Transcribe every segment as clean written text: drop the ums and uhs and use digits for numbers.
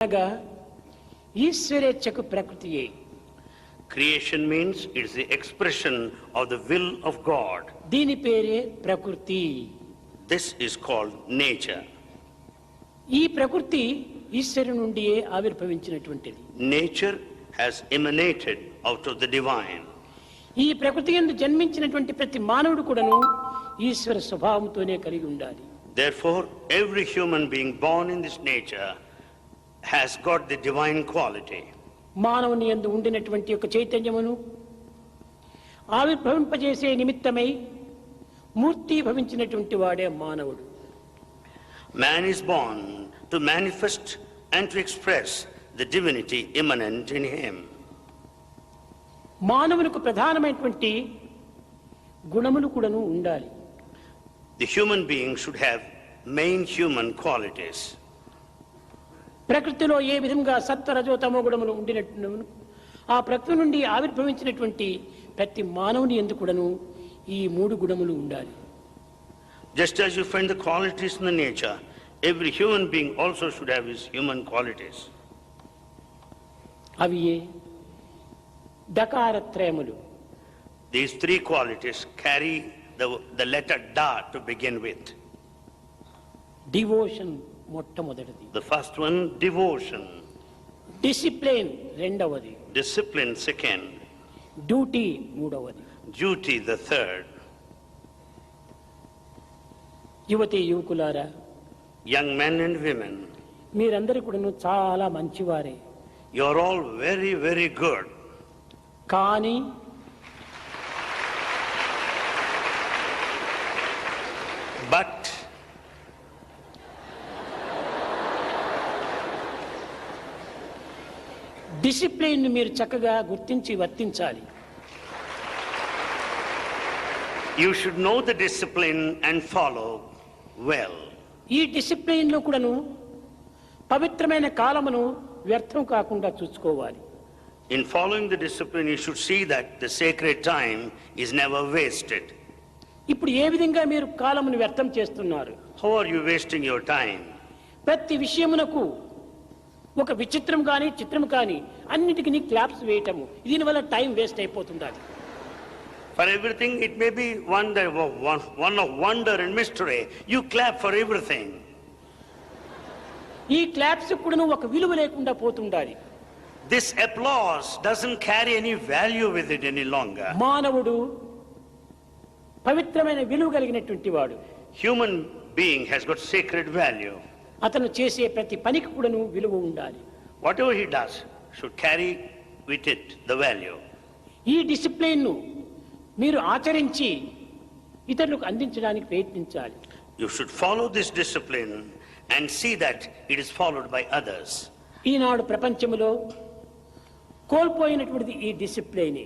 అనగా ఈశ్వరేచ్ఛకు ప్రకృతియే. Creation means it is the expression of the will of God. దీని పేరే ప్రకృతి. This is called nature. ఈ ప్రకృతి ఈశ్వరుని నుండియే ఆవిర్భవించినటువంటిది. Nature has emanated out of the divine. ఈ ప్రకృతి యందు జన్మించినటువంటి ప్రతి మానవుడు కూడాను ఈశ్వర స్వభావంతోనే కలిగి ఉండాలి. Therefore, every human being born in this nature has got the divine quality. మానవుని యందు ఉండినటువంటి యొక్క చైతన్యమును ఆవిర్భవింపజేసే నిమిత్తమై మూర్తి భవించినటువంటి వాడే మానవుడు. Man is born to manifest and to express the divinity immanent in him. మానవునికి ప్రధానమైనటువంటి గుణములు కూడాను ఉండాలి. The human being should have main human qualities. ప్రకృతిలో ఏ విధంగా సత్వ రజో తమో గుణములు ఉండినట్టు ఆ ప్రకృతి నుండి ఆవిర్భవించినటువంటి ప్రతి మానవుని యందు కూడాను ఈ మూడు గుణములు ఉండాలి. Just as you find the qualities in the nature, every human being also should have his human qualities. అవి దకారత్రయములు. These three qualities carry the letter Da to begin with. Devotion మొట్టమొదటిది. The first one, devotion. Discipline రెండవది. Discipline, second. Duty మూడవది. Duty, the third. యువతి యువకులారా, Young men and women, మీరందరూ కూడాను చాలా మంచివారే. you are all very, very good. కానీ But discipline మీరు చక్కగా గుర్తించి వర్తించాలి. you should know the discipline and follow well. ఈ డిసిప్లిన్ లో కూడాను పవిత్రమైన కాలమును వ్యర్థం కాకుండా చూసుకోవాలి. In following the discipline, you should see that the sacred time is never wasted. ఇప్పుడు ఏ విధంగా మీరు కాలమును వ్యర్థం చేస్తున్నారు? How are you wasting your time? ప్రతి విషయమునకు ఒక విచిత్రం కానీ చిత్రం కానీ అన్నిటికీ క్లాప్స్ వేయటము, దీనివల్ల టైం వేస్ట్ అయిపోతుండాలి. For everything, it may be one of wonder and mystery. You clap for everything. ఈ క్లాప్స్ కూడా ఒక విలువ లేకుండా పోతుండాలి. This applause doesn't carry any value with it any longer. మానవుడు పవిత్రమైన విలువ కలిగినటువంటి వాడు. Human being has got sacred value. అతను చేసే ప్రతి పనికి కూడాను విలువ ఉండాలి. Whatever he does should carry with it the value. ఈ డిసిప్లిన్ ను మీరు ఆచరించి ఇతరులకు అందించడానికి ప్రయత్నించాలి. You should follow this discipline and see that it is followed by others. ఈనాడు ప్రపంచంలో కోల్పోయినటువంటి ఈ discipline.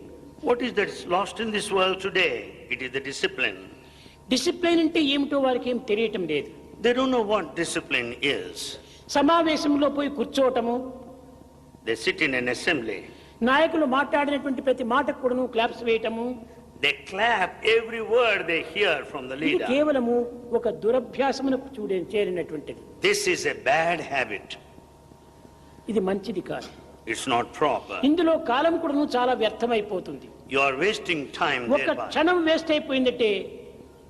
What is that is lost in this world today? It is the discipline. Discipline అంటే ఏమిటో వారికి ఏం తెలియటం లేదు. They don't know what discipline is. సమావేశంలో పోయి కూర్చోవటము, They sit in an assembly. నాయకులు మాట్లాడినటువంటి ప్రతి మాటకు కూడాను claps వేయటము, They clap every word they hear from the ఇది leader. కేవలము ఒక దురభ్యాసమునకు చేరినటువంటిది. This is a bad habit. ఇది మంచిది కాదు. It's not proper. ఇందులో కాలం కూడాను చాలా వ్యర్థమైపోతుంది. You are wasting time ఒక thereby. క్షణం వేస్ట్ అయిపోయిందంటే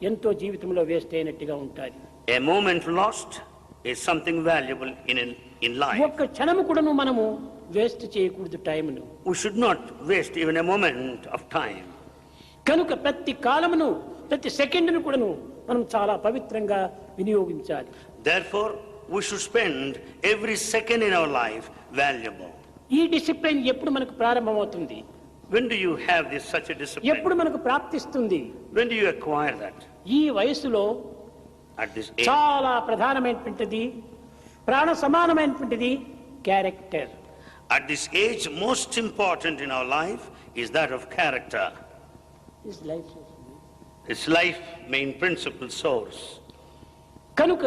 ఎంతో జీవితంలో వేస్ట్ అయినట్టుగా ఉంటుంది. A moment lost is something valuable in life. ఒక్క క్షణము కూడాను మనము వేస్ట్ చేయకూడదు టైంను. We should not waste even a moment of time. కనుక ప్రతి కాలమును ప్రతి సెకండ్ను కూడాను మనం చాలా పవిత్రంగా వినియోగించాలి. Therefore, we should spend every second in our life valuable. ఈ డిసిప్లిన్ ఎప్పుడు మనకు ప్రారంభమవుతుంది? When do you have this such a discipline? ఎప్పుడు మనకు ప్రాప్తిస్తుంది? When do you acquire that? ఈ వయసులో At this age. చాలా ప్రధానమైనటువంటిది, ప్రాణ సమానమైనటువంటిది character. At this age, most important in our life is that of character. It's life main principal source. కనుక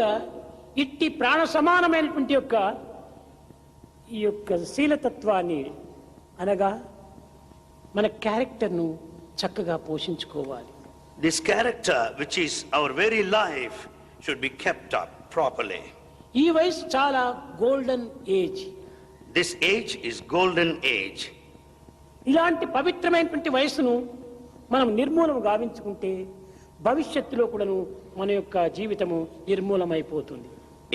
ఇట్టి ప్రాణ సమానమైనటువంటి ఈ యొక్క శీలతత్వాన్ని అనగా మన క్యారెక్టర్ను చక్కగా పోషించుకోవాలి. This character, which is our very life, should be kept up properly. ఈ వయసు చాలా golden age. This age is golden age. ఇలాంటి పవిత్రమైనటువంటి వయస్సును మనం నిర్మూలన గావించుకుంటే భవిష్యత్తులో కూడాను మన యొక్క జీవితము నిర్మూలమైపోతుంది.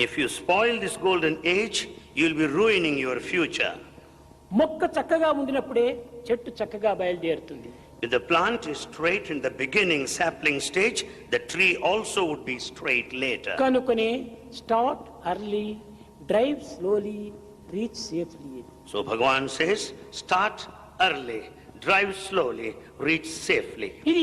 If you spoil this golden age, you will be ruining your future. మొక్క చక్కగా ఉండినప్పుడే చెట్టు చక్కగా బయలుదేరుతుంది. If the plant is straight in the beginning sapling stage, the tree also would be straight later. కనుకనే start early, drive slowly, reach safely. So Bhagavan says, start early, drive slowly, reach safely. ఇది